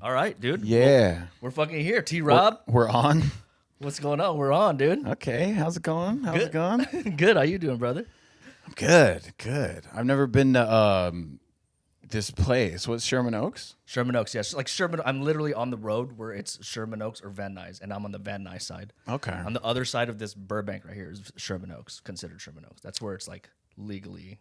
All right, dude. Yeah. We're fucking here. T-Rob, We're on. what's going on? We're on, dude. Okay. How's it going? How's it going? Good. How you doing, brother? I'm good. I've never been to this place. What's Sherman Oaks? Sherman Oaks, yes. Like Sherman, I'm literally on the road where it's Sherman Oaks or Van Nuys, and I'm on the Van Nuys side. Okay. On the other side of this Burbank right here is Sherman Oaks, considered Sherman Oaks. That's where it's like legally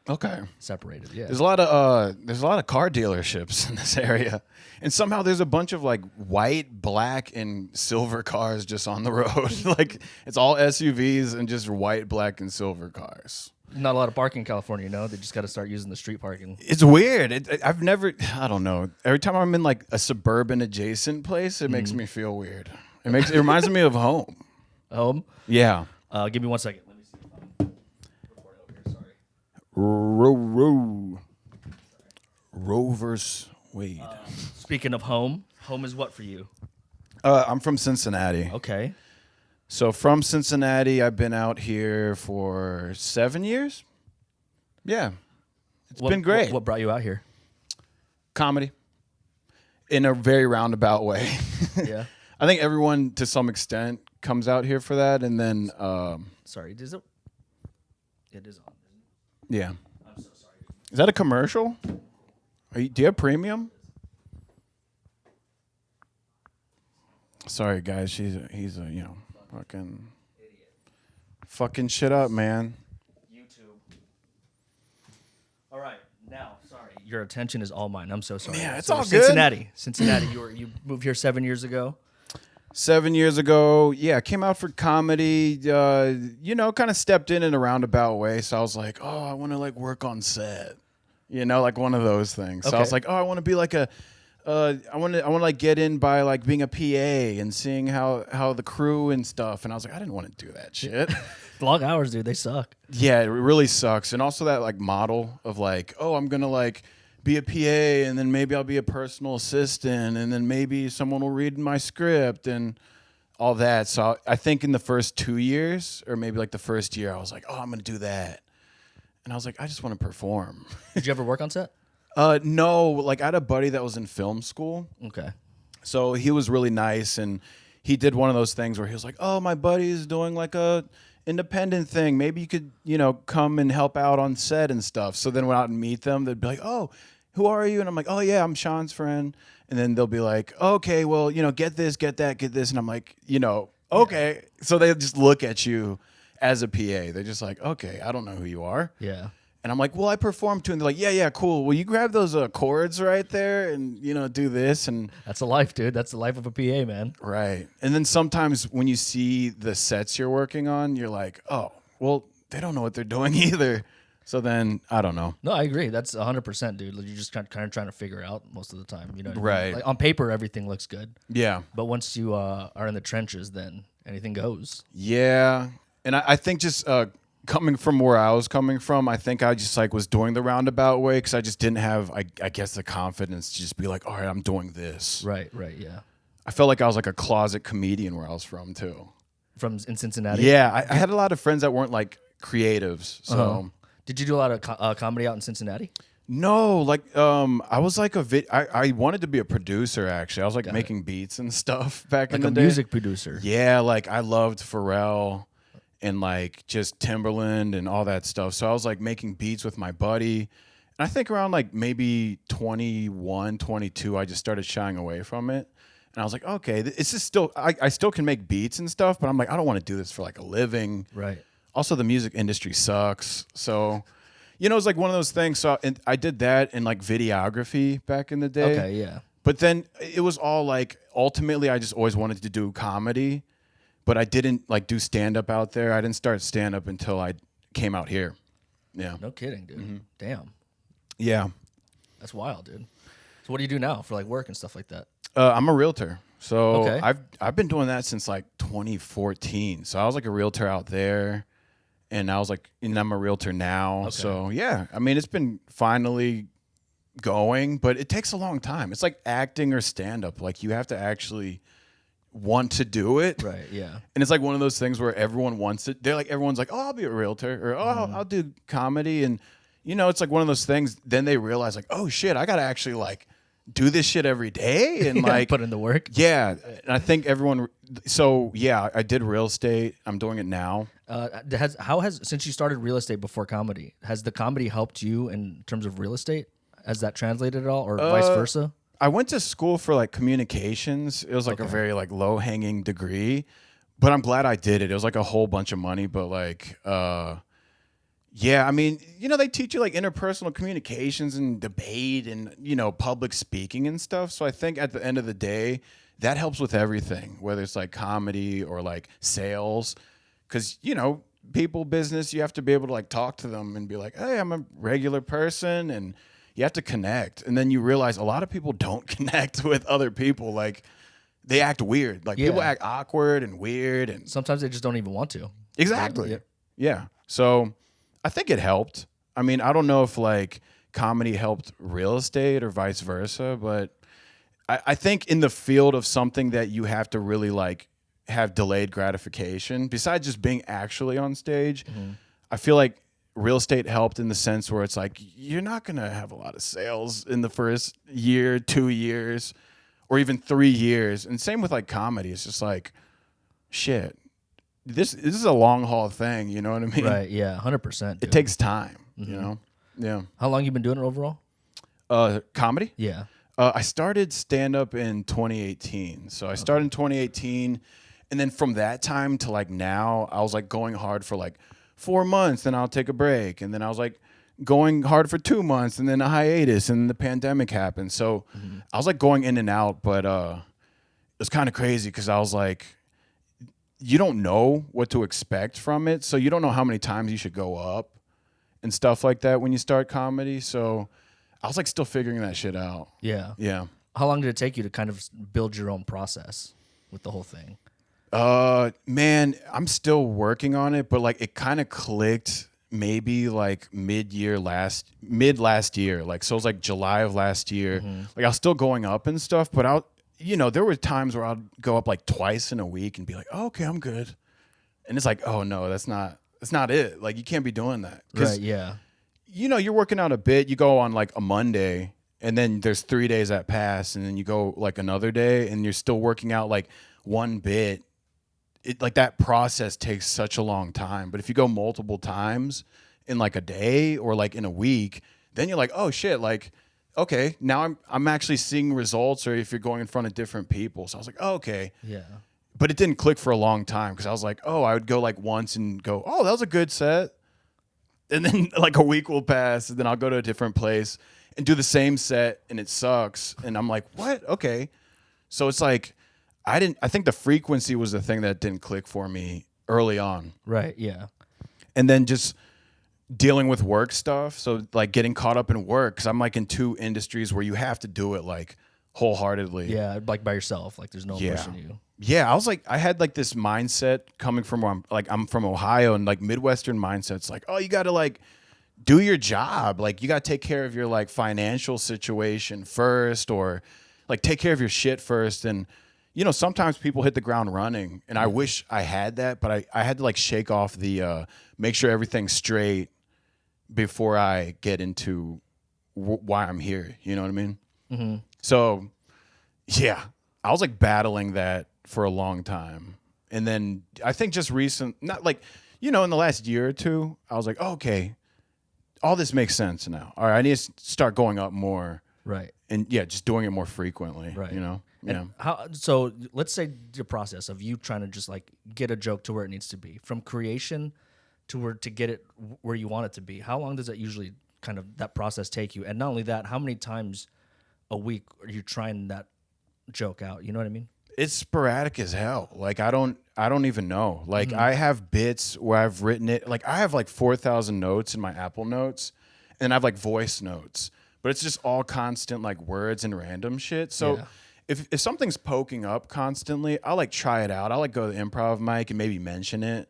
Okay. separated. Yeah. There's a lot of car dealerships in this area, and somehow there's a bunch of like white, black, and silver cars just on the road. Like it's all SUVs and just white, black, and silver cars. Not a lot of parking in California, you know? They just got to start using the street parking. It's weird. I don't know. Every time I'm in like a suburban adjacent place, it makes me feel weird. It reminds me of home. Home? Yeah. Give me 1 second. Let me see if I'm recording over here. Sorry. Roe versus Wade. Speaking of home, home is what for you? I'm from Cincinnati. Okay. So from Cincinnati, I've been out here for 7 years. Yeah. It's been great. What brought you out here? Comedy. In a very roundabout way. Yeah. I think everyone, to some extent, comes out here for that. And then, Sorry, is it? It is on. yeah. I'm so sorry. Is that a commercial? Do you have premium? Sorry, guys. He's a fucking shit up, man. YouTube. All right, now, sorry. Your attention is all mine. I'm so sorry. Yeah, it's So all good. Cincinnati. You moved here 7 years ago. 7 years ago, yeah, I came out for comedy, kind of stepped in a roundabout way. So I was like, oh, I want to like work on set, like one of those things. So I was Okay. like, oh, I want to be like I want to like get in by like being a PA and seeing how the crew and stuff. And I was like, I didn't want to do that shit. Long hours, dude. They suck. Yeah, it really sucks. And also that like model of like, oh, I'm going to like be a PA and then maybe I'll be a personal assistant and then maybe someone will read my script and all that. So I think in the first 2 years or maybe like the first year, I was like, oh, I'm going to do that. And I was like, I just want to perform. Did you ever work on set? No, like I had a buddy that was in film school. Okay. So he was really nice and he did one of those things where he was like, oh, my buddy's doing like a independent thing. Maybe you could, come and help out on set and stuff. So then when I would meet them, they'd be like, oh, who are you? And I'm like, oh, yeah, I'm Sean's friend. And then they'll be like, okay, well, get this, get that, get this. And I'm like, okay. Yeah. So they just look at you as a PA. They're just like, okay, I don't know who you are. Yeah. And I'm like, well, I perform too. And they're like, yeah, cool. Will you grab those chords right there and, do this? And That's a life, dude. That's the life of a PA, man. right. And then sometimes when you see the sets you're working on, you're like, oh, well, they don't know what they're doing either. So then, I don't know. No, I agree. That's 100%, dude. Like, you're just kind of trying to figure it out most of the time. You know what I mean? Right. Like, on paper, everything looks good. Yeah. But once you are in the trenches, then anything goes. Yeah. And I think just coming from where I was coming from, I think I just like was doing the roundabout way because I just didn't have, I guess, the confidence to just be like, all right, I'm doing this. Right, yeah. I felt like I was like a closet comedian where I was from, too. In Cincinnati? Yeah. I had a lot of friends that weren't like creatives. So. Uh-huh. Did you do a lot of comedy out in Cincinnati? No, like I was like I wanted to be a producer actually. I was like making beats and stuff back in the day. Like a music producer. Yeah, like I loved Pharrell and like just Timberland and all that stuff. So I was like making beats with my buddy. And I think around like maybe 21, 22, I just started shying away from it. And I was like, okay, it's just still I still can make beats and stuff, but I'm like I don't want to do this for like a living. Right. Also, the music industry sucks. So, it's like one of those things. So I did that in like videography back in the day. Okay, yeah. But then it was all like, ultimately, I just always wanted to do comedy. But I didn't like do stand-up out there. I didn't start stand-up until I came out here. Yeah. No kidding, dude. Mm-hmm. Damn. Yeah. That's wild, dude. So what do you do now for like work and stuff like that? I'm a realtor. So Okay. I've been doing that since like 2014. So I was like a realtor out there. And I was like, and I'm a realtor now. Okay. So, yeah, I mean, it's been finally going, but it takes a long time. It's like acting or stand-up. Like, you have to actually want to do it. Right, yeah. And it's like one of those things where everyone wants it. Everyone's like, oh, I'll be a realtor. Or, oh, I'll do comedy. And, it's like one of those things. Then they realize, like, oh, shit, I got to actually, like, do this shit every day and like put in the work. Yeah, and I think everyone. So yeah, I did real estate. I'm doing it now. Since you started real estate before comedy, has the comedy helped you in terms of real estate? Has that translated at all, or vice versa? I went to school for like communications. It was like a very like low hanging degree, but I'm glad I did it. It was like a whole bunch of money, but like, yeah, I mean, they teach you like interpersonal communications and debate and public speaking and stuff. So I think at the end of the day, that helps with everything, whether it's like comedy or like sales, because people, business, you have to be able to like talk to them and be like, hey, I'm a regular person, and you have to connect. And then you realize a lot of people don't connect with other people. Like they act weird. Like people act awkward and weird. And sometimes they just don't even want to. Exactly. Yeah. So I think it helped. I mean, I don't know if like comedy helped real estate or vice versa, but I think in the field of something that you have to really like have delayed gratification, besides just being actually on stage, I feel like real estate helped in the sense where it's like you're not going to have a lot of sales in the first year, 2 years, or even 3 years. And same with like comedy. It's just like, shit, this is a long haul thing. You know what I mean? Right. Yeah. 100%. It takes time, Yeah. How long you been doing it overall? Comedy? Yeah. I started stand-up in 2018. So I started in 2018. And then from that time to like now, I was like going hard for like 4 months, then I'll take a break. And then I was like going hard for 2 months and then a hiatus, and the pandemic happened. So I was like going in and out, but it was kind of crazy because I was like, you don't know what to expect from it. So you don't know how many times you should go up and stuff like that when you start comedy. So I was like still figuring that shit out. Yeah. Yeah. How long did it take you to kind of build your own process with the whole thing? Man, I'm still working on it, but like it kind of clicked maybe like mid last year. Like, so it was like July of last year. Like I was still going up and stuff, but there were times where I'd go up like twice in a week and be like, oh, okay, I'm good. And it's like, oh no, that's not it. Like you can't be doing that. Right. Yeah. You're working out a bit. You go on like a Monday, and then there's 3 days that pass, and then you go like another day, and you're still working out like one bit. It like that process takes such a long time. But if you go multiple times in like a day or like in a week, then you're like, oh shit, like, okay, now I'm actually seeing results. Or if you're going in front of different people, so I was like, oh, okay, yeah. But it didn't click for a long time because I was like, oh, I would go like once and go, oh, that was a good set. And then like a week will pass, and then I'll go to a different place and do the same set, and it sucks. And I'm like, what? Okay. So it's like, I think the frequency was the thing that didn't click for me early on. Right. Yeah. And then just dealing with work stuff. So like getting caught up in work, because I'm like in 2 industries where you have to do it like wholeheartedly. Yeah. Like by yourself. Like there's no pushing you. Yeah, I had like this mindset coming from where I'm from Ohio, and like Midwestern mindsets like, oh, you got to like do your job. Like you got to take care of your like financial situation first, or like take care of your shit first. And, sometimes people hit the ground running, and I wish I had that, but I had to like shake off the make sure everything's straight before I get into why I'm here. You know what I mean? Mm-hmm. So, yeah, I was like battling that for a long time. And then I think just not like, in the last year or two, I was like, oh, okay, all this makes sense now. All right, I need to start going up more. Right. And yeah, just doing it more frequently. Right. Yeah. So let's say the process of you trying to just like get a joke to where it needs to be, from creation to get it where you want it to be. How long does that usually kind of that process take you? And not only that, how many times a week are you trying that joke out? You know what I mean? It's sporadic as hell. Like I don't even know. Like I have bits where I've written it. Like I have like 4,000 notes in my Apple Notes, and I have like voice notes, but it's just all constant like words and random shit. So if something's poking up constantly, I'll like try it out. I'll like go to the improv mic and maybe mention it,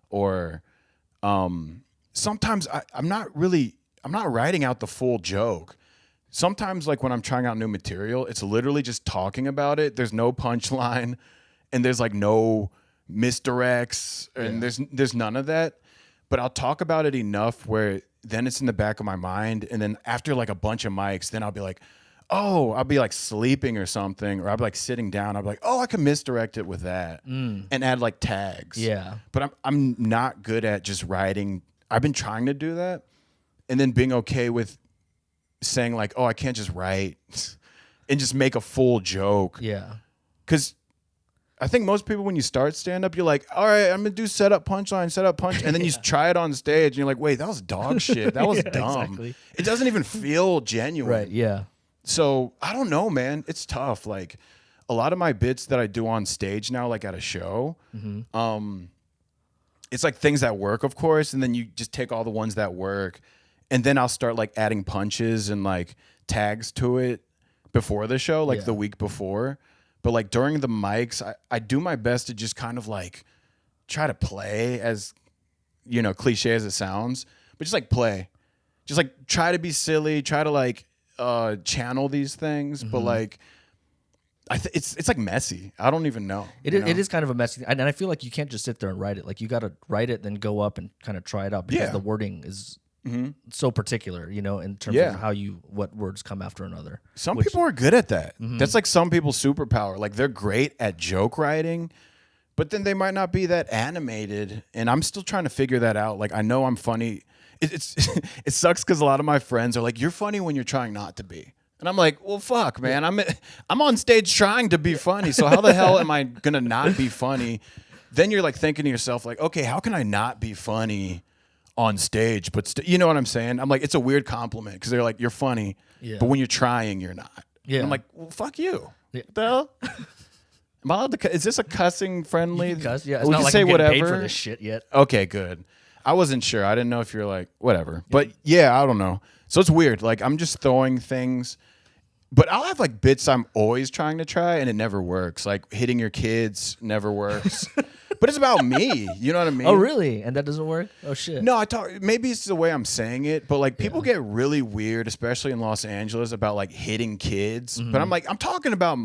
or sometimes I'm not writing out the full joke. Sometimes, like when I'm trying out new material, it's literally just talking about it. There's no punchline, and there's like no misdirects, and there's none of that. But I'll talk about it enough where then it's in the back of my mind, and then after like a bunch of mics, then I'll be like, oh, I'll be like sleeping or something, or I'll be like sitting down. I'll be like, oh, I can misdirect it with that and add like tags. Yeah. But I'm not good at just writing. I've been trying to do that and then being okay with saying like, oh, I can't just write and just make a full joke. Yeah. Because I think most people, when you start stand-up, you're like, all right, I'm going to do setup, punchline. And then you try it on stage, and you're like, wait, that was dog shit. That was dumb. Exactly. It doesn't even feel genuine. Right, yeah. So, I don't know, man. It's tough. Like, a lot of my bits that I do on stage now, like at a show, it's like things that work, of course, and then you just take all the ones that work, and then I'll start, like, adding punches and, like, tags to it before the show, like the week before. But like during the mics, I do my best to just kind of like try to play, as, you know, cliche as it sounds, but just like play, just like try to be silly, try to like channel these things. But like, it's like messy. I don't even know. It is kind of a messy thing. And I feel like you can't just sit there and write it. Like you got to write it, then go up and kind of try it out because the wording is so particular, you know, in terms of what words come after another. Some people are good at that. That's like some people's superpower. Like they're great at joke writing, but then they might not be that animated. And I'm still trying to figure that out. Like I know I'm funny. It sucks because a lot of my friends are like, you're funny when you're trying not to be. And I'm like, well, fuck, man. I'm on stage trying to be funny. So how the hell am I gonna not be funny? Then you're like thinking to yourself, like, okay, how can I not be funny on stage? But you know what I'm saying? I'm like, it's a weird compliment because they're like, you're funny, but when you're trying, you're not. Yeah. And I'm like, well, fuck you. Yeah. The hell? Am I allowed to? Is this a cussing friendly? You can cuss, yeah. It's we not can like say I'm getting whatever. paid for this shit yet. Okay, good. I wasn't sure. I didn't know if you're like whatever. But yeah, I don't know. So it's weird. Like I'm just throwing things. But I'll have like bits I'm always trying to try and it never works. Like hitting your kids never works. But it's about me. You know what I mean? Oh, really? And that doesn't work? Oh, shit. No, maybe it's the way I'm saying it, but like people get really weird, especially in Los Angeles, about like hitting kids. But I'm like, I'm talking about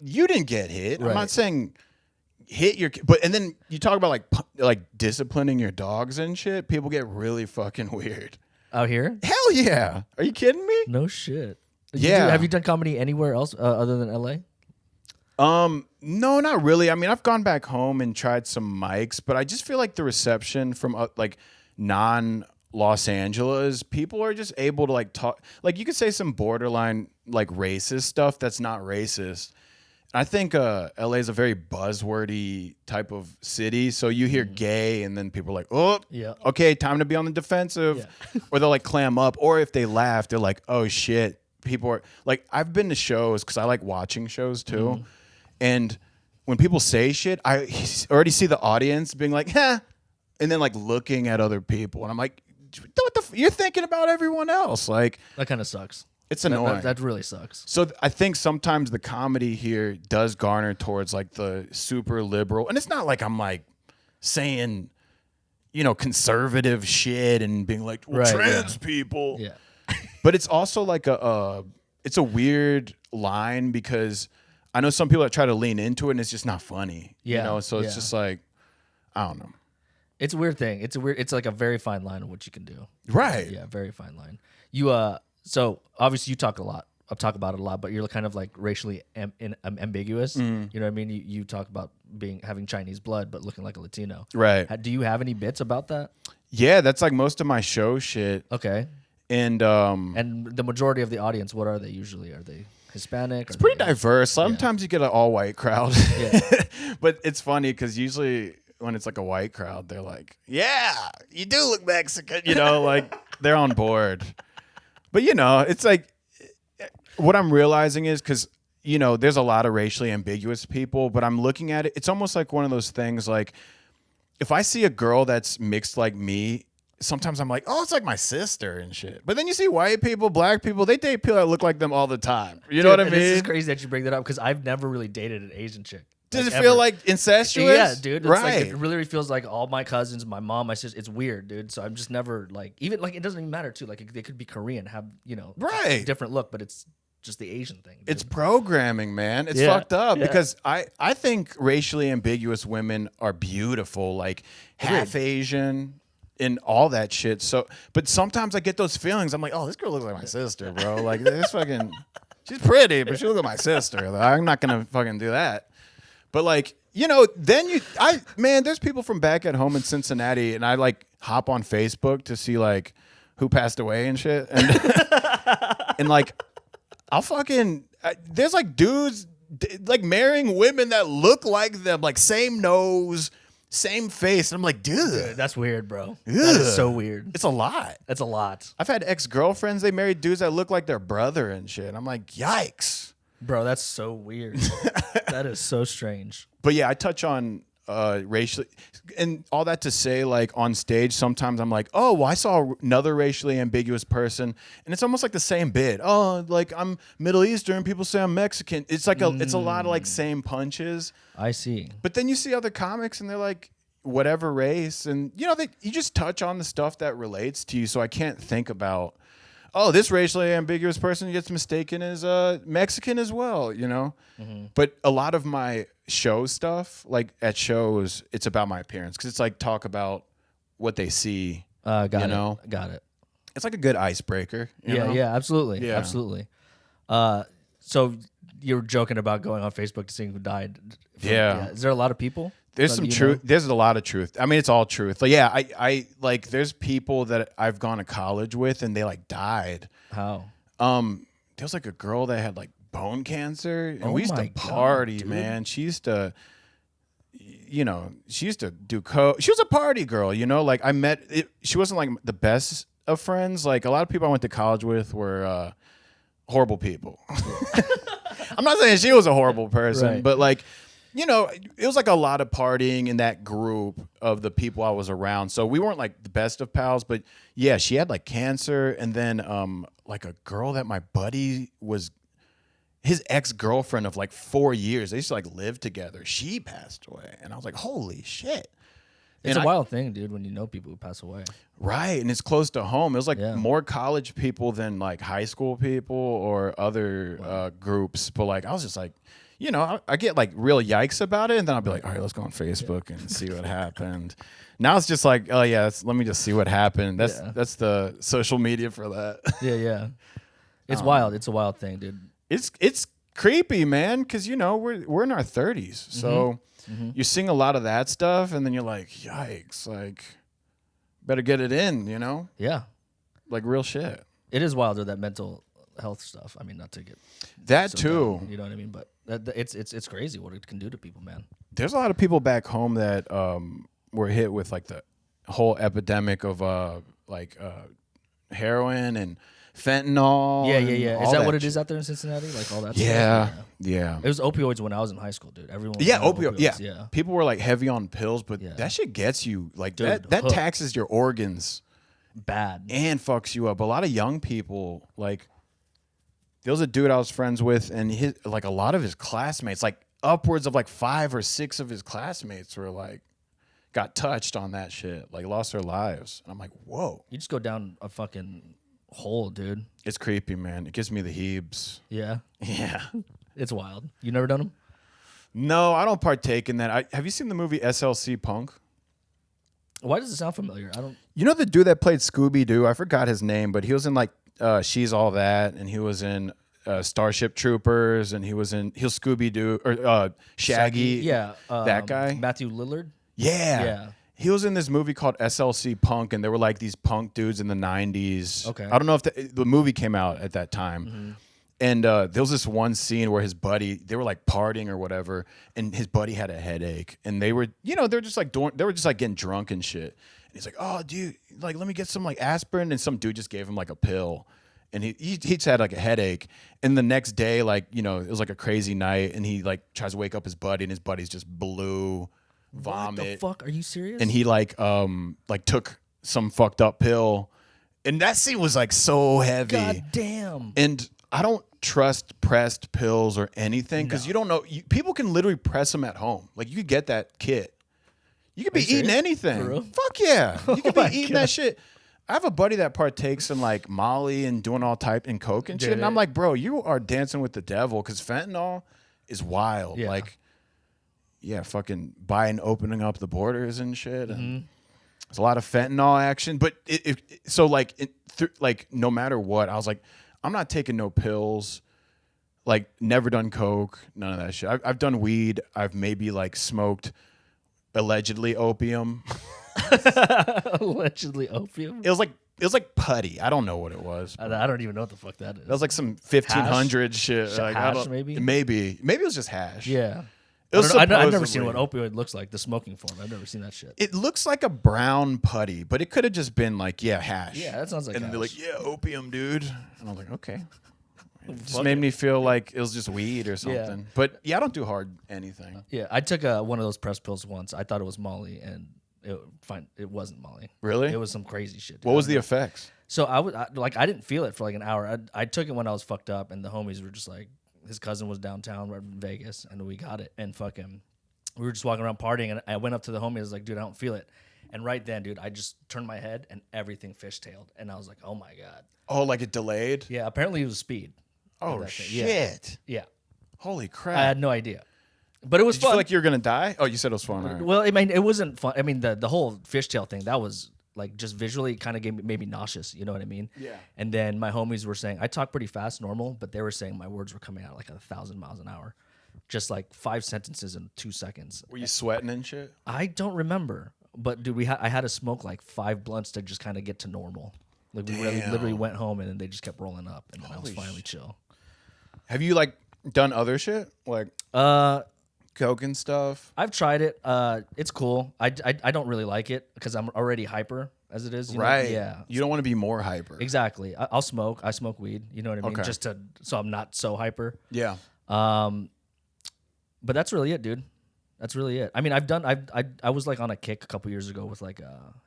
you didn't get hit. Right. I'm not saying hit your kid. And then you talk about like disciplining your dogs and shit. People get really fucking weird. Out here? Hell yeah. Are you kidding me? No shit. Have you done comedy anywhere else other than LA? No, not really. I mean, I've gone back home and tried some mics, but I just feel like the reception from like non-Los Angeles, people are just able to like talk. Like you could say some borderline like racist stuff that's not racist. I think LA is a very buzzwordy type of city. So you hear gay and then people are like, oh, okay, time to be on the defensive. Yeah. Or they'll like clam up. Or if they laugh, they're like, oh shit. People are like, I've been to shows because I like watching shows too. And when people say shit, I already see the audience being like, huh, and then like looking at other people. And I'm like, what you're thinking about everyone else. Like that kind of sucks. It's annoying. That really sucks. So I think sometimes the comedy here does garner towards like the super liberal. And it's not like I'm like saying, you know, conservative shit and being like, well, trans people. Yeah. But it's also like it's a weird line because I know some people that try to lean into it and it's just not funny. Yeah. You know, so it's just like, I don't know. It's a weird thing. It's like a very fine line of what you can do. Right. Yeah, very fine line. So obviously you talk about it a lot, but you're kind of like racially ambiguous. You know what I mean? You talk about having Chinese blood, but looking like a Latino. Right. Do you have any bits about that? Yeah, that's like most of my show shit. Okay. And the majority of the audience, what are they usually? Are they Hispanic? It's pretty diverse. Sometimes you get an all-white crowd. Yeah. But it's funny because usually when it's like a white crowd, they're like, yeah, you do look Mexican. You know, like they're on board. But, you know, it's like what I'm realizing is because, you know, there's a lot of racially ambiguous people, but I'm looking at it. It's almost like one of those things like if I see a girl that's mixed like me, sometimes I'm like, oh, it's like my sister and shit. But then you see white people, black people, they date people that look like them all the time. You know what I mean? This is crazy that you bring that up because I've never really dated an Asian chick. Does it feel like incestuous? Yeah, dude. It's like, it really feels like all my cousins, my mom, my sister. It's weird, dude. So I'm just never like, even like, it doesn't even matter too. Like they could be Korean, have, you know, a different look, but it's just the Asian thing. Dude. It's programming, man. It's fucked up because I think racially ambiguous women are beautiful, like half Asian and all that shit. So, but sometimes I get those feelings. I'm like, oh, this girl looks like my sister, bro. Like this fucking. She's pretty, but she look like my sister. Like, I'm not gonna fucking do that. But like, then man, there's people from back at home in Cincinnati, and I like hop on Facebook to see like who passed away and shit, and like there's like dudes like marrying women that look like them, like same nose, same face. And I'm like, dude, that's weird, bro. That is so weird. It's a lot. That's a lot. I've had ex-girlfriends, they married dudes that look like their brother and shit. I'm like, yikes. Bro, that's so weird. That is so strange. But yeah, I touch on racially and all that to say, like on stage, sometimes I'm like, oh, well, I saw another racially ambiguous person, and it's almost like the same bit. Oh, like I'm Middle Eastern, people say I'm Mexican. It's like it's a lot of like same punches. I see. But then you see other comics and they're like whatever race, and you just touch on the stuff that relates to you. So I can't think about, oh, this racially ambiguous person gets mistaken as Mexican as well, Mm-hmm. But a lot of my show stuff, like at shows, it's about my appearance because it's like talk about what they see. Got it. It's like a good icebreaker. Yeah, absolutely. Yeah. Absolutely. So you were joking about going on Facebook to see who died. Yeah. Is there a lot of people? There's some truth. There's a lot of truth. I mean, it's all truth. Like, yeah, I like. There's people that I've gone to college with, and they like died. How? There was like a girl that had like bone cancer, and we used to party, man. She used to, she used to do She was a party girl, Like I met. She wasn't like the best of friends. Like a lot of people I went to college with were horrible people. I'm not saying she was a horrible person, right. but like. It was like a lot of partying in that group of the people I was around. So we weren't like the best of pals, but yeah, she had like cancer. And then like a girl that my buddy was his ex-girlfriend of like 4 years. They used to like live together. She passed away. And I was like, holy shit. It's a wild thing, dude, when you know people who pass away. Right. And it's close to home. It was like more college people than like high school people or other groups. But like, I was just like, I get like real yikes about it, and then I'll be like, all right, let's go on Facebook and see what happened. Now it's just like, oh yeah, let me just see what happened. That's the social media for that. Yeah. It's wild. It's a wild thing, dude. It's creepy, man, because we're in our 30s, so you're seeing a lot of that stuff, and then you're like, yikes, like better get it in, Yeah, like real shit. It is wild with that mental health stuff. I mean, not to get that too. Down, you know what I mean? But it's crazy what it can do to people, man. There's a lot of people back home that were hit with like the whole epidemic of heroin and fentanyl. Yeah. Is that what it is out there in Cincinnati? Like all that stuff? Yeah. It was opioids when I was in high school, dude. Everyone was opioids. Yeah. People were like heavy on pills, but that shit gets you. Like dude, that taxes your organs bad and fucks you up. A lot of young people, like there was a dude I was friends with, and a lot of his classmates, like upwards of like 5 or 6 of his classmates were like got touched on that shit, like lost their lives. And I'm like, whoa. You just go down a fucking hole, dude. It's creepy, man. It gives me the heebs. Yeah. Yeah. It's wild. You never done them? No, I don't partake in that. Have you seen the movie SLC Punk? Why does it sound familiar? I don't. You know the dude that played Scooby-Doo? I forgot his name, but he was in like She's All That, and he was in Starship Troopers, and he was Scooby-Doo or Shaggy. Yeah. That guy. Matthew Lillard. Yeah. He was in this movie called SLC Punk, and there were like these punk dudes in the 90s. Okay. I don't know if the movie came out at that time. Mm-hmm. And there was this one scene where they were like partying or whatever, and his buddy had a headache, and they were, they were just like getting drunk and shit. And he's like, "Oh, dude, like let me get some like aspirin," and some dude just gave him like a pill, and he just had like a headache. And the next day, like it was like a crazy night, and he like tries to wake up his buddy, and his buddy's just blue, vomit. What the fuck? Are you serious? And he like took some fucked up pill, and that scene was like so heavy. God damn. And I don't trust pressed pills or anything because you don't know. People can literally press them at home. Like you could get that kit. You could be eating anything. For real? Fuck yeah. You could be eating God. that shit. I have a buddy that partakes in like Molly and doing all type in coke and shit. And I'm like, bro, you are dancing with the devil because fentanyl is wild. Yeah. Like, yeah, fucking buying, opening up the borders and shit. And there's a lot of fentanyl action. But no matter what, I was like, I'm not taking no pills. Like never done coke, none of that shit. I've done weed. I've maybe like smoked allegedly opium. Allegedly opium. It was like putty. I don't know what it was. I don't even know what the fuck that is. That was like some 1500 shit. Like, Hash, maybe it was just hash. Yeah. It was I've never seen supposedly- what opioid looks like. The smoking form. I've never seen that shit. It looks like a brown putty, but it could have just been like, hash. Yeah, that sounds like. And hash. they're like, opium, dude. And I was like, okay. It just Fuck made it. me feel like it was just weed or something. Yeah. But I don't do hard anything. Yeah, I took one of those press pills once. I thought it was Molly, and it wasn't Molly. Really? It was some crazy shit. Dude. What was the effects? So I didn't feel it for like an hour. I took it when I was fucked up, and the homies were just like, his cousin was downtown right in Vegas, and we got it, and fucking, we were just walking around partying, and I went up to the homie. I was like, dude, I don't feel it. And right then, dude, I just turned my head, and everything fishtailed, and I was like, oh my god. Oh, like it delayed? Yeah, apparently it was speed. Oh, that thing. shit. Yeah, Holy I crap. had no idea, but it was Did you fun. feel like you were going to die? Oh, you said it was fun. All right. Well, I mean, it wasn't fun. I mean, the whole fishtail thing, that was like just visually kind of made me nauseous. You know what I mean? Yeah. And then my homies were saying, I talk pretty fast, normal, but they were saying my words were coming out like 1,000 miles an hour. Just like 5 sentences in 2 seconds. Were you sweating and shit? I don't remember. But dude, I had to smoke like 5 blunts to just kind of get to normal. Like we really, literally went home and then they just kept rolling up and then I was finally chill. Have you like done other shit? Like coke and stuff? I've tried it. It's cool. I don't really like it because I'm already hyper as it is. You know? Right. Yeah. You don't want to be more hyper. Exactly. I'll smoke. I smoke weed. You know what I mean? Okay. Just so I'm not so hyper. Yeah. But that's really it, dude. That's really it. I mean, I was like on a kick a couple years ago with like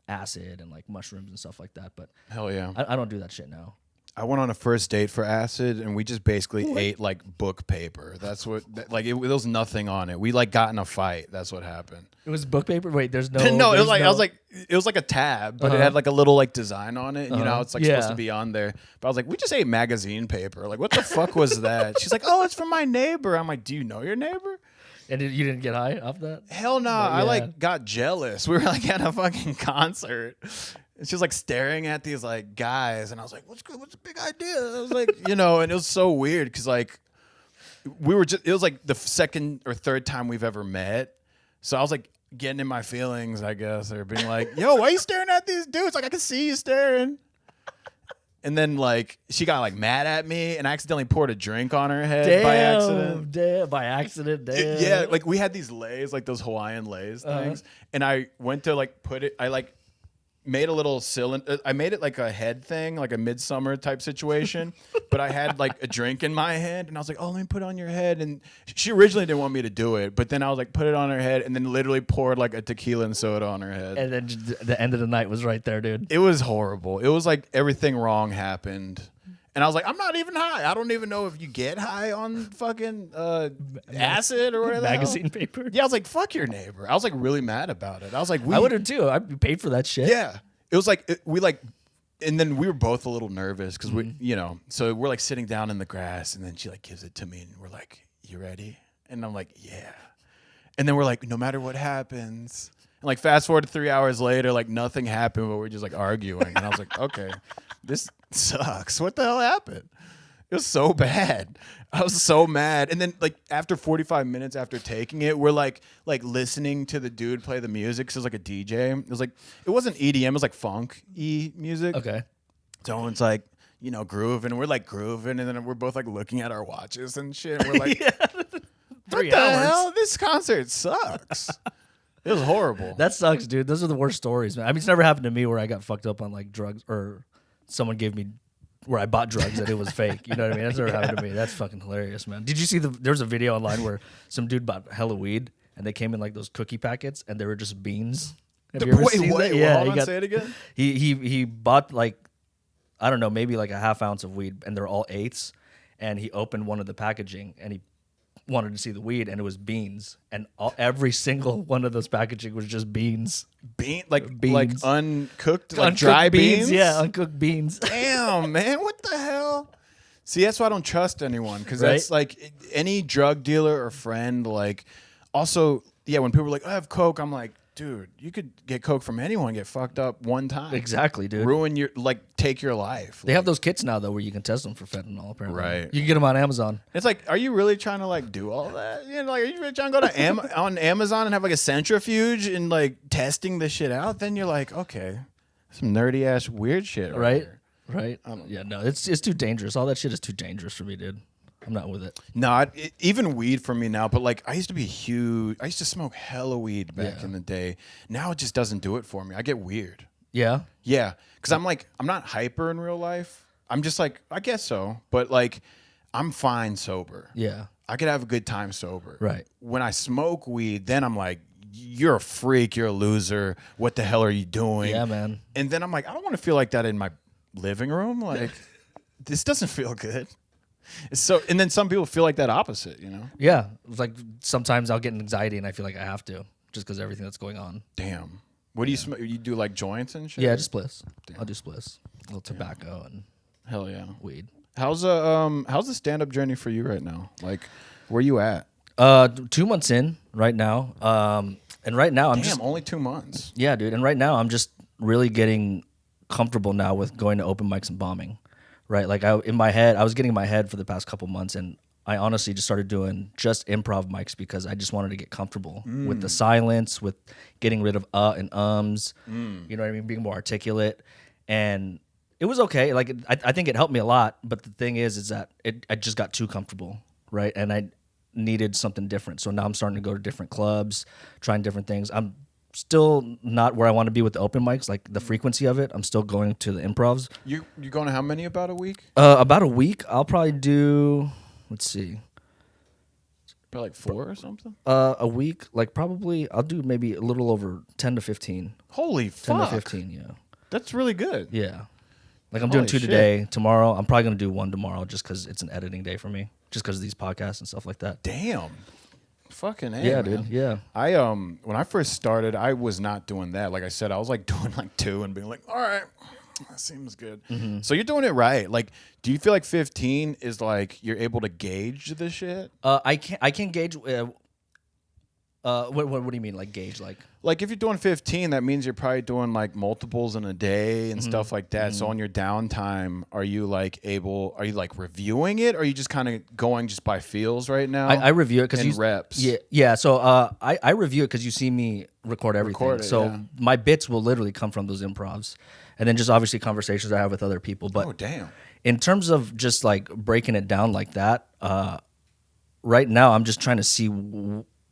acid and like mushrooms and stuff like that. But Hell yeah. I don't do that shit now. I went on a first date for acid, and we just basically ate like book paper. That's what, there was nothing on it. We like got in a fight. That's what happened. It was book paper. Wait, there's no. No, it was there's like no- I was like it was like a tab, but it had like a little like design on it. And, you know, how it's like supposed Yeah. to be on there. But I was like, we just ate magazine paper. Like, what the fuck was that? She's like, oh, it's from my neighbor. I'm like, do you know your neighbor? And you didn't get high off that? Hell no. I yeah. like got jealous. We were like at a fucking concert. And she was like staring at these like guys, and I was like, "What's good? What's the big idea?" I was like, you know, and it was so weird because like it was like the second or third time we've ever met, so I was like getting in my feelings, I guess, or being like, "Yo, why are you staring at these dudes? Like I can see you staring." And then like she got like mad at me, and I accidentally poured a drink on her head by accident. Damn, by accident. Damn. Yeah, like we had these lays, like those Hawaiian lays things, and I went to like put it. I like made a little cylinder. I made it like a head thing, like a midsummer type situation. But I had like a drink in my hand, and I was like, "Oh, let me put it on your head." And she originally didn't want me to do it, but then I was like, "Put it on her head," and then literally poured like a tequila and soda on her head. And then the end of the night was right there, dude. It was horrible. It was like everything wrong happened. And I was like, I'm not even high. I don't even know if you get high on fucking acid or whatever. Magazine paper. Yeah, I was like, fuck your neighbor. I was like really mad about it. I was like, I would have too. I paid for that shit. Yeah. It was like, and then we were both a little nervous because we, you know, so we're like sitting down in the grass, and then she like gives it to me, and we're like, you ready? And I'm like, yeah. And then we're like, no matter what happens. And like fast forward to 3 hours later, like nothing happened, but we're just like arguing. And I was like, okay, this sucks. What the hell happened? It was so bad. I was so mad. And then like after 45 minutes after taking it, we're like listening to the dude play the music. So it was like a DJ. It was like, it wasn't EDM, it was like funk-y music. Okay. So it's like, you know, grooving. We're like grooving, and then we're both like looking at our watches and shit. And we're like, what 3 the hours. hell? This concert sucks. It was horrible. That sucks, dude. Those are the worst stories, man. I mean, it's never happened to me where I got fucked up on like drugs or someone gave me where I bought drugs that it was fake. You know what I mean? That's never happened to me. That's fucking hilarious, man. Did you see there's a video online where some dude bought hella weed and they came in like those cookie packets and they were just beans. Have you ever seen that? Wait, Yeah, hold on, say it again. He bought like, I don't know, maybe like a half ounce of weed, and they're all eighths. And he opened one of the packaging and he wanted to see the weed, and it was beans, and every single one of those packaging was just beans. Like Beans. uncooked, like Uncooked dry beans. Yeah, uncooked beans. Damn, man, what the hell? See, that's why I don't trust anyone, because Right? that's like any drug dealer or friend. Like, also, yeah, when people are like, "I have coke," I'm like, dude, you could get coke from anyone, get fucked up one time. Exactly, dude. Ruin your, take your life. They have those kits now, though, where you can test them for fentanyl, apparently. Right. You can get them on Amazon. It's like, are you really trying to, do all that? You know, are you really trying to go to on Amazon and have, a centrifuge and, testing this shit out? Then you're like, okay, some nerdy-ass weird shit Right? here. Right? Yeah, no, it's too dangerous. All that shit is too dangerous for me, dude. I'm not with it. No, even weed for me now, but I used to be huge. I used to smoke hella weed back in the day. Now it just doesn't do it for me. I get weird. Yeah? Yeah, because I'm not hyper in real life. I'm just I guess so, but I'm fine sober. Yeah. I could have a good time sober. Right. When I smoke weed, then I'm like, you're a freak, you're a loser. What the hell are you doing? Yeah, man. And then I'm like, I don't want to feel like that in my living room. This doesn't feel good. And then some people feel like that opposite, you know? Yeah. It's like sometimes I'll get anxiety and I feel like I have to just because everything that's going on. Damn. What do you smoke? You do joints and shit? Yeah, just spliffs. I'll do spliffs. A little tobacco and Hell yeah. weed. How's the stand-up journey for you right now? Where you at? 2 months in right now. And right now I'm just only 2 months. Yeah, dude. And right now I'm just really getting comfortable now with going to open mics and bombing. Right? I was getting in my head for the past couple months, and I honestly just started doing just improv mics because I just wanted to get comfortable with the silence, with getting rid of and ums, you know what I mean, being more articulate. And it was okay. I think it helped me a lot, but the thing is that I just got too comfortable, right? And I needed something different. So now I'm starting to go to different clubs, trying different things. I'm still not where I want to be with the open mics, the frequency of it. I'm still going to the improvs. You going to how many about a week? About a week. I'll probably do, let's see. Probably 4 or something? A week, probably, I'll do maybe a little over 10 to 15. Holy 10 fuck. to 15, yeah. That's really good. Yeah. I'm doing 2 today. Tomorrow, I'm probably going to do 1 tomorrow just because it's an editing day for me. Just because of these podcasts and stuff like that. Damn. Fucking A, yeah, man. dude. Yeah. I when I first started, I was not doing that. Like I said, I was doing 2 and being all right, that seems good. Mm-hmm. So you're doing it right. Do you feel 15 is you're able to gauge this shit? I can gauge. What do you mean, gauge? If you're doing 15, that means you're probably doing multiples in a day and stuff like that. So on your downtime, are you are you reviewing it, or are you just kind of going just by feels right now? I review it because reps. Yeah. So I review it because you see me record everything. So my bits will literally come from those improvs, and then just obviously conversations I have with other people. But oh damn. In terms of just breaking it down like that, right now I'm just trying to see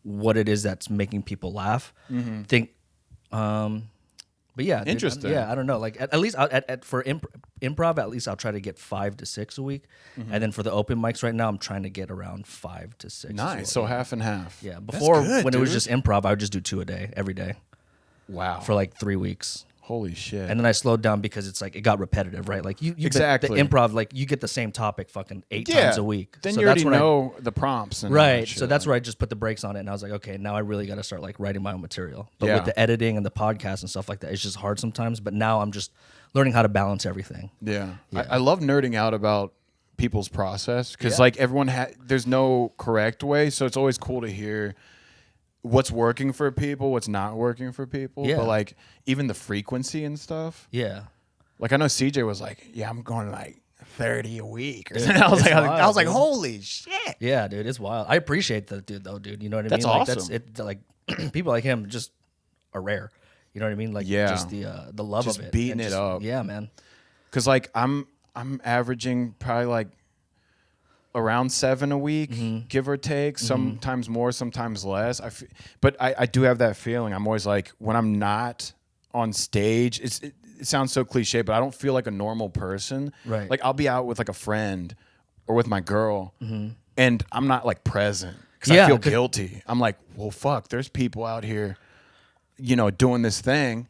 what it is that's making people laugh. But yeah, interesting. Dude, I don't know. At least for improv, at least I'll try to get 5 to 6 a week, and then for the open mics right now, I'm trying to get around 5 to 6. Nice. So half and half. Yeah. Before good, when dude. it was just improv, I would just do 2 a day every day. Wow. For 3 weeks. Holy shit. And then I slowed down because it's it got repetitive, right? You exactly. The improv, you get the same topic fucking 8 times a week. Then so you already know the prompts. And right. So that's where I just put the brakes on it, and I was like, okay, now I really got to start writing my own material. But with the editing and the podcast and stuff like that, it's just hard sometimes. But now I'm just learning how to balance everything. Yeah. I love nerding out about people's process because everyone there's no correct way. So it's always cool to hear what's working for people, what's not working for people. Yeah. But even the frequency and stuff. Yeah. I know CJ was yeah, I'm going 30 a week or Dude, something. I was wild, holy shit. Yeah, dude, it's wild. I appreciate that, dude. You know what I That's mean? awesome. People like him just are rare. You know what I mean? Just the love just of it. beating it up. Yeah, man. Because I'm averaging probably around 7 a week, give or take. Sometimes more, sometimes less. But I do have that feeling. I'm always when I'm not on stage, it sounds so cliche, but I don't feel like a normal person. Right. I'll be out with a friend or with my girl, and I'm not present because I feel guilty. I'm well, fuck. There's people out here, doing this thing.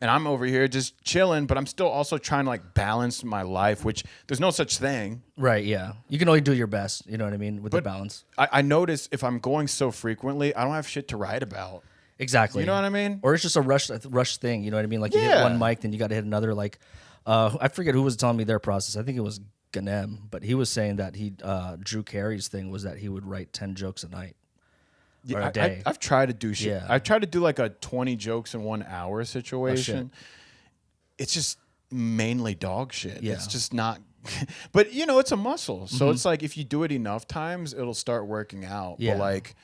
And I'm over here just chilling, but I'm still also trying to balance my life, which there's no such thing. Right, yeah. You can only do your best, you know what I mean, with the balance. I notice if I'm going so frequently, I don't have shit to write about. Exactly. You know what I mean? Or it's just a rush thing, you know what I mean? You hit one mic, then you got to hit another. I forget who was telling me their process. I think it was Ganem, but he was saying that Drew Carey's thing was that he would write 10 jokes a night. or Yeah, a day. I've tried to do shit. Yeah. I've tried to do like a 20 jokes in 1 hour situation. It's just mainly dog shit. Yeah. It's just not. But you know, it's a muscle. So it's like if you do it enough times, it'll start working out. Yeah. But like,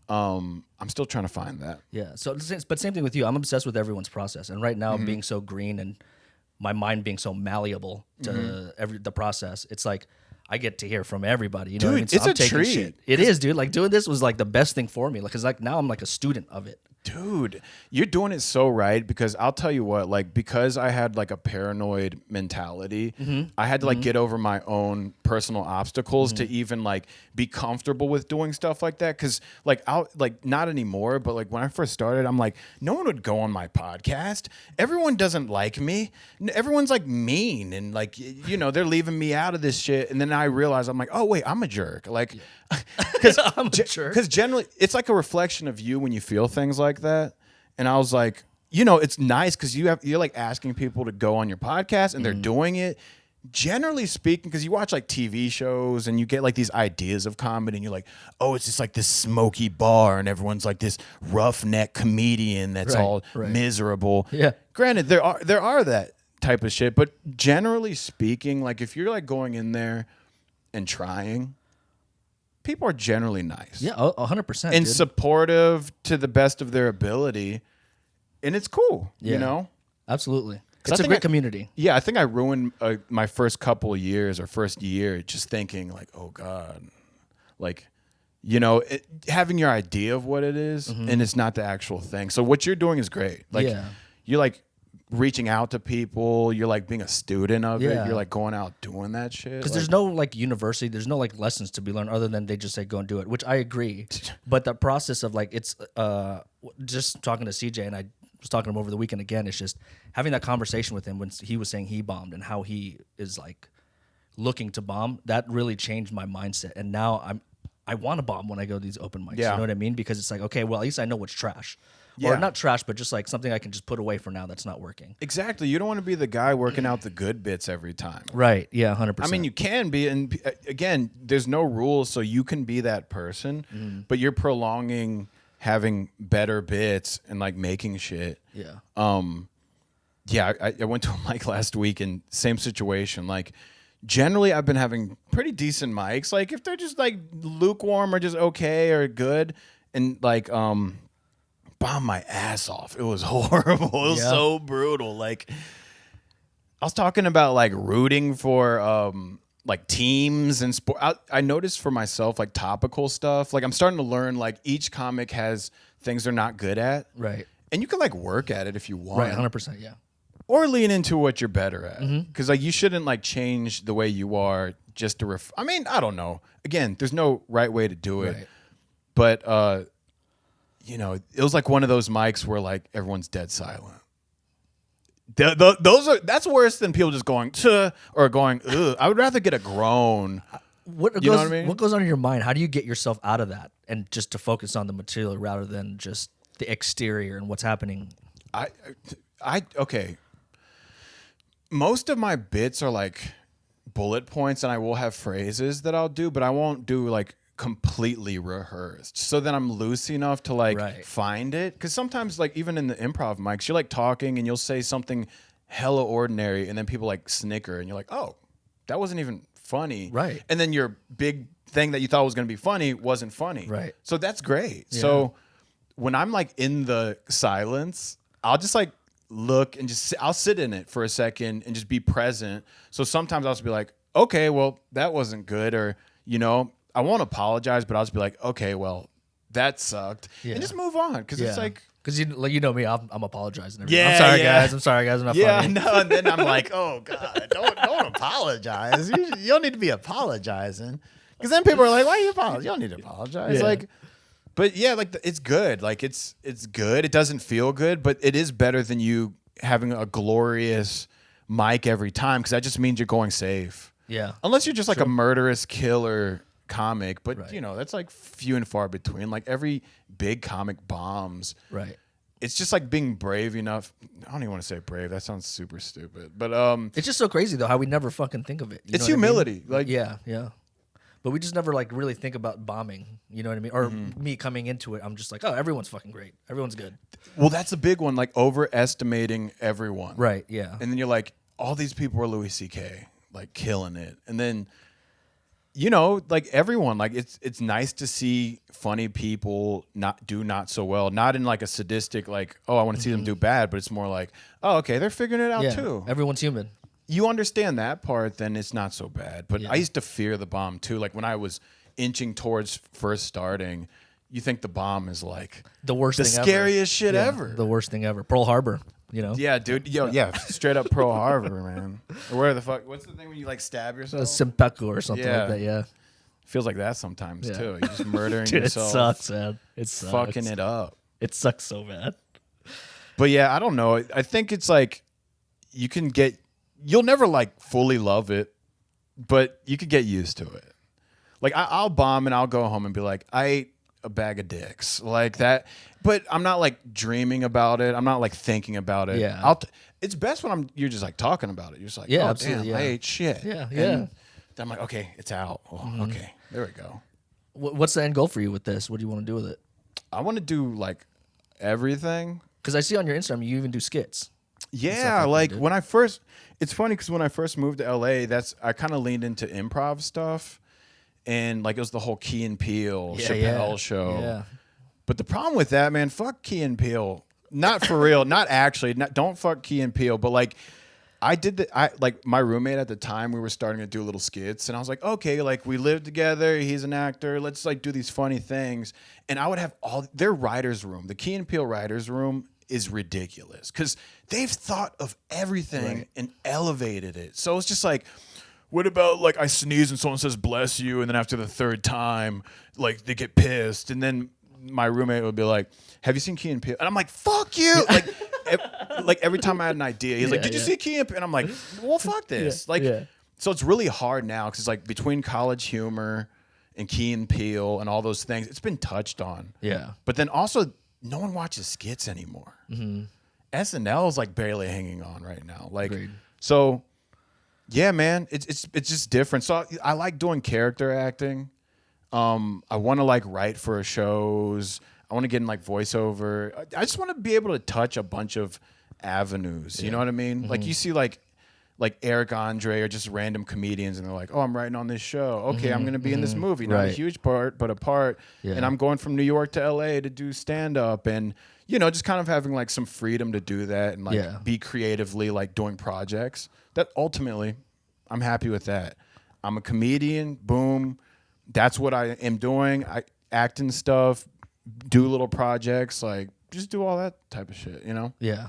I'm still trying to find that. Yeah. So, but same thing with you. I'm obsessed with everyone's process, and right now being so green and my mind being so malleable to the process, it's like I get to hear from everybody. You know what I mean? Dude, So it's I'm a taking treat. shit. It is, dude. Like doing this was like the best thing for me. Like, cause like now I'm like a student of it. Dude, you're doing it so right because I'll tell you what, like, because I had like a paranoid mentality, I had to like get over my own personal obstacles to even like be comfortable with doing stuff like that. Cause like, not anymore, but like when I first started, I'm like, no one would go on my podcast. Everyone doesn't like me. Everyone's like mean and like, you know, they're leaving me out of this shit. And then I realized I'm like, oh, wait, I'm a jerk. Like, because generally it's like a reflection of you when you feel things like that. And I was like, you know, it's nice because you're like asking people to go on your podcast and they're doing it. Generally speaking, because you watch like TV shows and you get like these ideas of comedy and you're like, oh, it's just like this smoky bar and everyone's like this roughneck comedian that's all miserable. Yeah. Granted, there are that type of shit, but generally speaking, like if you're like going in there and trying, people are generally nice. Yeah, 100%. And supportive to the best of their ability. And it's cool, you know? Absolutely. It's a great community. Yeah, I think I ruined my first couple of years or first year just thinking like, oh God. Like, you know, having your idea of what it is and it's not the actual thing. So what you're doing is great. Like, you're like reaching out to people. You're like being a student of it. You're like going out doing that shit. Because there's no like university, there's no like lessons to be learned other than they just say go and do it, which I agree. But the process of like it's just talking to CJ, and I was talking to him over the weekend again. It's just having that conversation with him when he was saying he bombed and how he is like looking to bomb. That really changed my mindset, and now I want to bomb when I go to these open mics. You know what I mean? Because it's like, okay, well at least I know what's trash. Or not trash, but just like something I can just put away for now that's not working. Exactly. You don't want to be the guy working out the good bits every time. Right. Yeah, 100%. I mean, you can be. And again, there's no rules, so you can be that person, but you're prolonging having better bits and like making shit. Yeah. Yeah, I went to a mic last week and same situation. Like, generally, I've been having pretty decent mics. Like, if they're just like lukewarm or just okay or good, and like, bomb my ass off. It was horrible. It was so brutal. Like, I was talking about like rooting for like teams and sport. I noticed for myself like topical stuff. Like, I'm starting to learn like each comic has things they're not good at. Right. And you can like work at it if you want. Right. 100%. Yeah. Or lean into what you're better at. Because like you shouldn't like change the way you are just to I mean, I don't know. Again, there's no right way to do it. Right. But you know, it was like one of those mics where like everyone's dead silent. That's worse than people just going "Tuh," or going ugh. I would rather get a groan. What know what I mean? What goes on in your mind? How do you get yourself out of that and just to focus on the material rather than just the exterior and what's happening? Okay. Most of my bits are like bullet points, and I will have phrases that I'll do, but I won't do like completely rehearsed. So then I'm loose enough to like find it. Because sometimes like even in the improv mics, you're like talking and you'll say something hella ordinary, and then people like snicker, and you're like, oh, that wasn't even funny. Right. And then your big thing that you thought was going to be funny wasn't funny. Right. So that's great. Yeah. So when I'm like in the silence, I'll just like look and I'll sit in it for a second and just be present. So sometimes I'll just be like, okay, well, that wasn't good. Or, you know, I won't apologize, but I'll just be like, okay, well, that sucked. And just move on. Because it's like, because you know me, I'm apologizing. I'm sorry, guys. I'm sorry, guys. I'm not funny. No, and then I'm like, oh God, don't apologize. You don't need to be apologizing. Because then people are like, why are you apologizing? You don't need to apologize. Like, but yeah, like it's good. Like it's good. It doesn't feel good, but it is better than you having a glorious mic every time, because that just means you're going safe. Yeah. Unless you're just like a murderous killer comic, but you know, that's like few and far between. Like every big comic bombs. Right. It's just like being brave enough. I don't even want to say brave. That sounds super stupid. But it's just so crazy though how we never fucking think of it. It's humility. I mean? Like yeah. but we just never like really think about bombing. You know what I mean? Or me coming into it, I'm just like, oh, everyone's fucking great. Everyone's good. Well, that's a big one, like overestimating everyone. Right. Yeah. And then you're like, all these people are Louis C.K., like killing it. And then, you know, like everyone, like it's nice to see funny people not so well. Not in like a sadistic, like, oh, I want to see them do bad, but it's more like, oh, okay, they're figuring it out too. Everyone's human. You understand that part, then it's not so bad. But I used to fear the bomb too. Like when I was inching towards first starting, you think the bomb is like The worst the thing scariest shit Yeah, ever. The worst thing ever. Pearl Harbor, you know? Yeah, dude. Yeah, straight up Pearl Harbor, man. Or where the fuck? What's the thing when you like stab yourself? Seppuku or something like that, yeah. Feels like that sometimes Yeah. too. You're just murdering Dude, yourself. it sucks, man. It sucks. Fucking it up. It sucks so bad. But yeah, I don't know. I think it's like you'll never like fully love it, but you could get used to it. Like I'll bomb and I'll go home and be like, I ate a bag of dicks like that. But I'm not like dreaming about it. I'm not like thinking about it. Yeah. It's best when you're just like talking about it. You're just like, Yeah, oh, absolutely, damn, yeah. I ate shit. Yeah, And yeah. then I'm like, okay, it's out. Oh, okay, there we go. What's the end goal for you with this? What do you want to do with it? I want to do like everything. Because I see on your Instagram you even do skits. Yeah, like that, when it's funny because when I first moved to LA, I kind of leaned into improv stuff, and like it was the whole Key and Peele Chappelle show. Yeah. But the problem with that, man, fuck Key and Peele. Not for real, not actually. Don't fuck Key and Peele. But like, like my roommate at the time, we were starting to do little skits, and I was like, okay, like we live together. He's an actor. Let's like do these funny things. And I would have all their writers' room. The Key and Peele writers' room is ridiculous because they've thought of everything and elevated it. So it's just like, what about like I sneeze and someone says bless you, and then after the third time, like they get pissed, and then my roommate would be like, have you seen Key and Peele? And I'm like, fuck you. Like every time I had an idea, he's like, did you see Key and Peele? And I'm like, well, fuck this. So it's really hard now because it's like between College Humor and Key and Peele and all those things, it's been touched on. Yeah. But then also, no one watches skits anymore. SNL is like barely hanging on right now. Like, Agreed. so yeah, man, it's just different. So I like doing character acting. I want to like write for shows. I want to get in like voiceover. I just want to be able to touch a bunch of avenues. You know what I mean? Like you see like Eric Andre or just random comedians, and they're like, oh, I'm writing on this show. Okay, I'm going to be in this movie. Not a huge part, but a part. Yeah. And I'm going from New York to LA to do stand up, and you know, just kind of having like some freedom to do that and like be creatively like doing projects. That ultimately, I'm happy with that. I'm a comedian. Boom. That's what I am doing. I act and stuff, do little projects, like just do all that type of shit, you know? Yeah.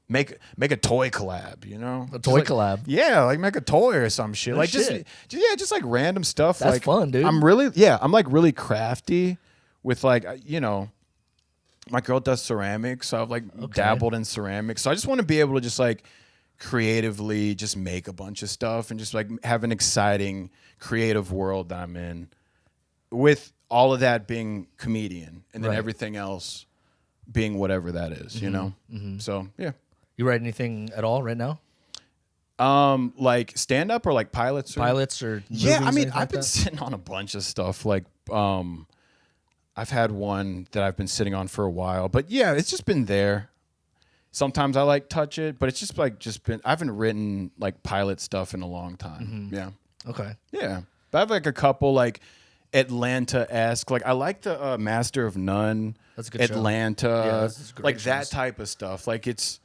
Make a toy collab, you know? A toy collab. Yeah, like make a toy or some shit. No like shit. just like random stuff. That's like, fun, dude. I'm like really crafty with like, you know, my girl does ceramics, so I've like dabbled in ceramics. So I just want to be able to just like creatively just make a bunch of stuff and just like have an exciting creative world that I'm in, with all of that being comedian and then everything else being whatever that is, you know? So yeah. You write anything at all right now? Like stand up or like pilots? Pilots or yeah, I movies, mean, anything I've like been that? sitting on a bunch of stuff. Like, I've had one that I've been sitting on for a while, but yeah, it's just been there. Sometimes I like touch it, but it's just been. I haven't written like pilot stuff in a long time. Yeah. Okay. Yeah, but I have like a couple like Atlanta-esque. Like I like the Master of None. That's a good show. Atlanta. Yeah, that's great like that shows. type of stuff. Like it's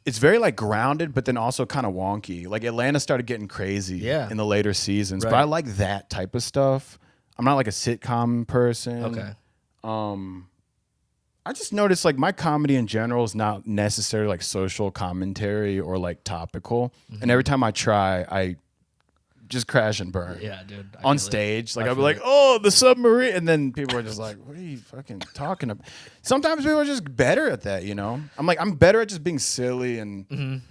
very like grounded, but then also kind of wonky. Like Atlanta started getting crazy in the later seasons, but I like that type of stuff. I'm not like a sitcom person. Okay. I just noticed like my comedy in general is not necessarily like social commentary or like topical. And every time I try, I just crash and burn. Yeah, dude. I On feel it. stage. Like I I'll be feel like, it. oh, the submarine. And then people are just like, what are you fucking talking about? Sometimes people are just better at that, you know? I'm better at just being silly. And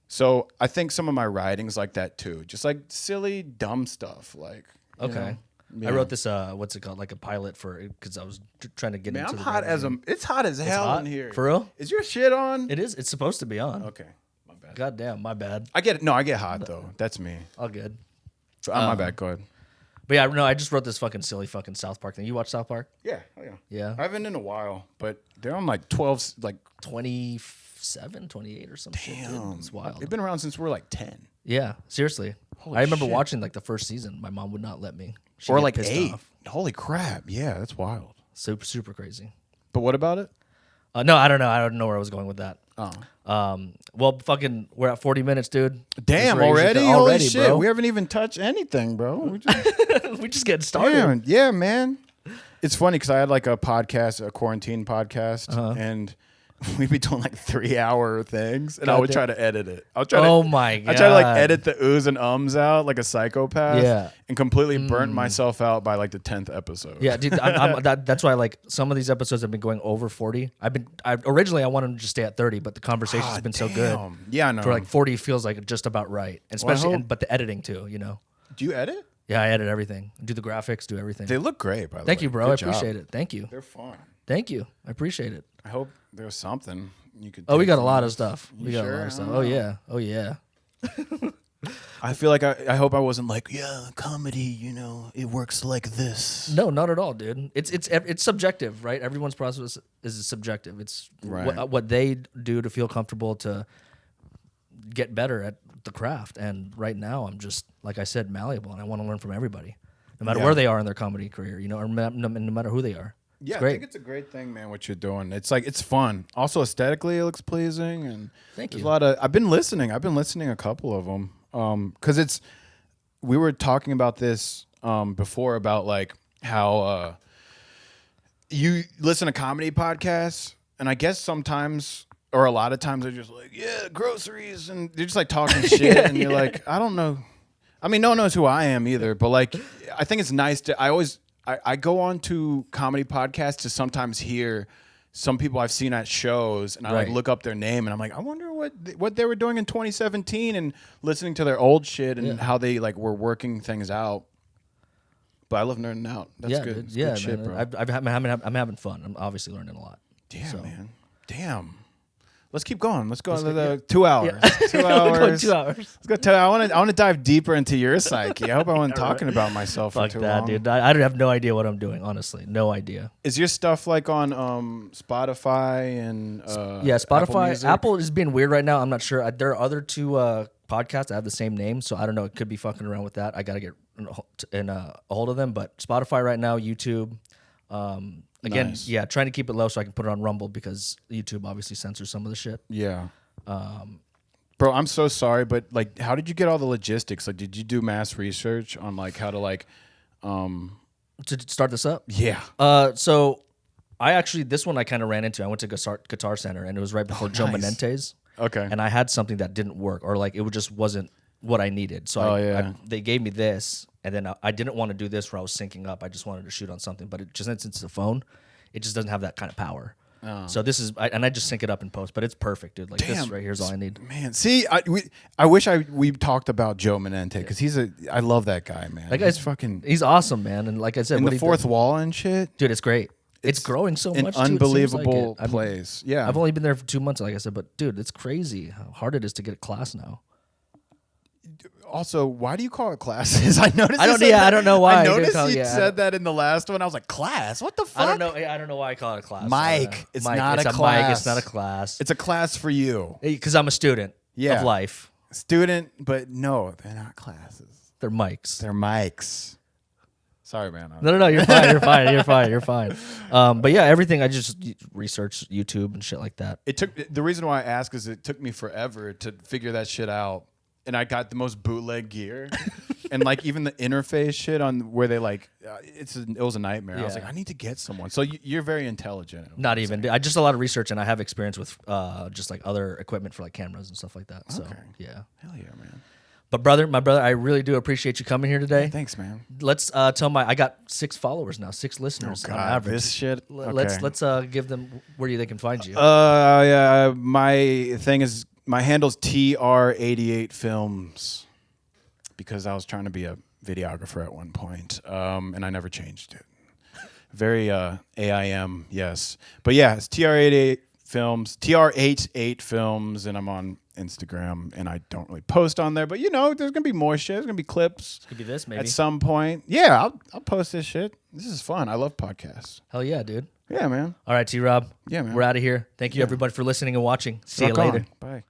so I think some of my writing's like that too. Just like silly, dumb stuff. Like, you Okay. know? Yeah. I wrote this, what's it called? Like a pilot for, because I was trying to get Man, into I'm the hot as writing. it's hot as hell hot? in here. For real? Is your shit on? It is. It's supposed to be on. Okay. My bad. God damn, my bad. I get hot though. That's me. All good. My bad. Go ahead. But yeah, no, I just wrote this fucking silly fucking South Park thing. You watch South Park? Yeah, oh yeah. Yeah. I haven't in a while, but they're on like 12, like 27, 28 or some shit. Dude. It's wild. They've been around since we're like 10. Yeah, seriously. Holy I remember shit. watching like the first season. My mom would not let me. She'd Or get like pissed 8. off. Holy crap. Yeah, that's wild. Super crazy. But what about it? No, I don't know. I don't know where I was going with that. Oh. Well, fucking, we're at 40 minutes, dude. Damn, This already? race- Holy shit. bro. We haven't even touched anything, bro. We just, We just getting started. damn, yeah, man. It's funny because I had like a podcast, a quarantine podcast, and we'd be doing like 3-hour things, and I would try to edit it. I would try Oh to, my God. I try to like edit the oohs and ums out like a psychopath, Yeah. and completely burnt myself out by like the 10th episode. Yeah, dude. That's why like some of these episodes have been going over 40. Originally I wanted them to just stay at 30, but the conversation's Ah, been so good. damn. Yeah, I know. For like 40 feels like just about right, and Well, I especially hope- but the editing too. You know. Do you edit? Yeah, I edit everything. Do the graphics. Do everything. They look great, by the way. Thank you, bro. Good I job. appreciate it. Thank you. They're fun. Thank you. I appreciate it. I hope there's something you could. Oh, we take got a from lot of this. stuff. We got a sure? lot of stuff. I Oh don't know. yeah. Oh yeah. I feel like I hope I wasn't like, yeah, comedy, you know, it works like this. No, not at all, dude. It's subjective, right? Everyone's process is subjective. It's Right. what they do to feel comfortable to get better at the craft. And right now, I'm just like I said, malleable, and I want to learn from everybody, no matter Yeah. where they are in their comedy career, you know, or no matter who they are. Yeah, It's great. I think it's a great thing, man, what you're doing. It's like, it's fun. Also, aesthetically, it looks pleasing. And Thank there's you. a lot of, I've been listening a couple of them. Because we were talking about this before about like how you listen to comedy podcasts, and I guess sometimes or a lot of times they're just like, yeah, groceries, and they're just like talking shit, and you're like, I don't know. I mean, no one knows who I am either, but like, I think it's nice to. I go on to comedy podcasts to sometimes hear some people I've seen at shows, and I like Right. look up their name, and I'm like, I wonder what they were doing in 2017, and listening to their old shit and how they like were working things out. But I love nerding out. That's yeah, good. dude. It's Yeah, good shit, man. bro. I'm having fun. I'm obviously learning a lot. Damn, So. man. Damn. Let's keep going. Let's go Let's to go- the 2 hours. 2 hours. Go 2 hours. Let's go. I want to dive deeper into your psyche. I hope I wasn't talking about myself for Fuck too that, long. dude. I don't have no idea what I'm doing. Honestly, no idea. Is your stuff like on Spotify and Yeah, Apple Spotify. Music? Apple is being weird right now. I'm not sure. There are other two podcasts that have the same name, so I don't know. It could be fucking around with that. I got to get in a hold of them. But Spotify right now, YouTube. Again, Nice. yeah, trying to keep it low so I can put it on Rumble because YouTube obviously censors some of the shit. Yeah. Bro, I'm so sorry, but like, how did you get all the logistics? Like, did you do mass research on like how to like, To start this up, yeah. so I actually this one I kind of ran into. I went to Guitar Center and it was right before Joe nice. Menendez. Okay. And I had something that didn't work, or like it just wasn't what I needed. So they gave me this, and then I didn't want to do this where I was syncing up. I just wanted to shoot on something, but it just since it's a phone, it just doesn't have that kind of power. So this is, I just sync it up in post, but it's perfect, dude. Like this right here is all I need. Man, see, I wish we talked about Joe Menendez because I love that guy, man. That guy's he's awesome, man. And like I said, in what the he fourth does- wall and shit. dude, it's great. It's growing so An much. Too, it seems unbelievable like it. place. Yeah. I've only been there for 2 months, like I said, but dude, it's crazy how hard it is to get a class now. Also, why do you call it classes? I noticed. I you don't- said yeah, that- I don't know why I I do noticed call- you yeah, I said don't- that in the last one. I was like, class? What the fuck? I don't know why I call it a class. Mike, it's not it's a Mike, class. it's not a class. It's a class for you, Because I'm a student Yeah. of life. student. But no, they're not classes. They're mics. They're mics. Sorry, man. No, you're fine. You're fine. You're fine. You're fine. But yeah, everything I just research YouTube and shit like that. It took the reason why I ask is it took me forever to figure that shit out, and I got the most bootleg gear, and like even the interface shit on where they like it was a nightmare. I was Yeah. like, I need to get someone. So you're very intelligent. Not even. I just a lot of research, and I have experience with just like other equipment for like cameras and stuff like that. So Okay. yeah. Hell yeah, man. But my brother, I really do appreciate you coming here today. Thanks, man. Let's tell I got 6 followers now, 6 listeners on average. This shit. Let's Okay. give them where they can find you. Yeah, my thing is my handle's TR88 Films because I was trying to be a videographer at one point, and I never changed it. Very AIM, yes, but yeah, it's TR88 Films, TRH8 Films, and I'm on Instagram, and I don't really post on there, but there's gonna be more shit. There's gonna be clips. Could be this maybe at some point. Yeah, I'll post this shit. This is fun. I love podcasts. Hell yeah, dude. Yeah, man. All right, T-Rob. Yeah, man. We're out of here. Thank you everybody for listening and watching. See you Rock later. on. Bye.